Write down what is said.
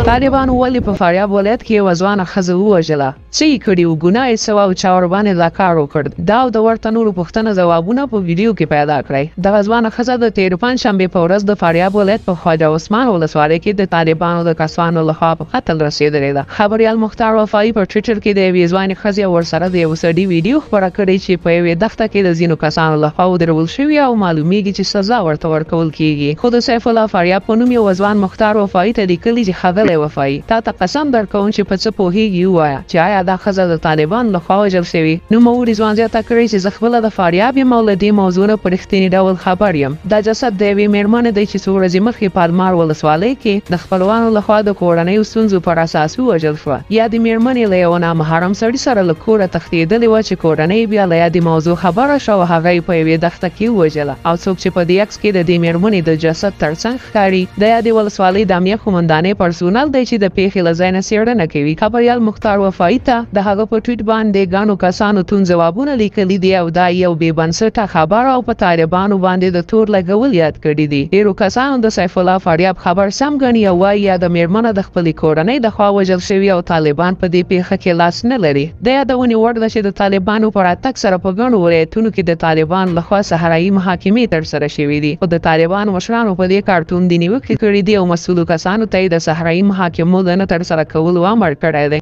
طالبانو ولې په فاریاب ولایت کې یوه ځوانه ښځه ووژله؟ څه یې کړي وو؟ ګناه یې څه وه او چا ورباندې دا کار وکړ؟ دا او د ورته نورو پوښتنو ځوابونه په ویډیو کې پیدا کړئ. دغه ځوانه ښځه د تېرې پنجشنبې په ورځ د فاریاب ولایت په خواجه عثمان ولسوالۍ کې د طالبانو د کسانو لخوا په قتل رسېدلې ده. خبریال مختار وفایي په ټویټر کې د یوې ځوانې ښځې او ورسره د یو سړي ویډیو خپره کړې چې په یوې دښته کې د ځینو کسانو لخوا ودرول شوي او معلومیږي چې سزا ورته ورکول کیږي. خو د سیف الله فاریاب په نوم یو ځوان مختار وفایي ته لیکلي چې ښاغلی وفایي، تا ته قسم درکوم چې په څه پوهېږي ووایه چې آیا دا ښځه د طالبانو لخوا وژل شوې. نوموړي ځوان زیاته کړې چې زه خپله د فاریاب یم او له دې موضوع نه په رښتیني ډول خبر یم. دا جسد د یوې مېرمنې دی چې څو ورځې مخکې په المار ولسوالۍ کې د خپلوانو لخوا د کورنیو ستونزو پر اساس ووژل شوه. یادې مېرمنې له یوه نامحرم سړي سره له کوره تښتېدلې وه چې کورنۍ بیا له یادې موضوع خبره شوه او هغه یې په یوې دښته کې ووژله. او څوک چې په دې عکس کې د دې مېرمنې د جسد ترڅنګ ښکاري د یادې ولسوالۍ د امنیه قومندانۍ پرسونل دی چې د پیښې له ځای نه څېړنه کوي. خبریال مختار وفایي ته د هغه په ټویټ باندې ګڼو کسانو توند ځوابونه لیکلي دي او دا یو بې بنسټه خبره او په طالبانو باندې د تور لګول یاد کړي دي. ډېرو کسانو د سیف الله فاریاب خبر سم ګڼي او وایي یا د مېرمنه د خپلې کورنۍ د خوا وژل شوي او طالبان په دې پیښه کې لاس نه لري. د یادونې وړ ده چې د طالبانو په راتګ سره په ګڼو ولایتونو کې د طالبانو لخوا صحرایي محاکمې ترسره شوې دي. خو د طالبانو مشرانو په دې کار توندې نیوکې کړې دي او مسؤلو کسانو ته یې د صحرایي محاکمو د نه ترسره کولو امر کړی دی.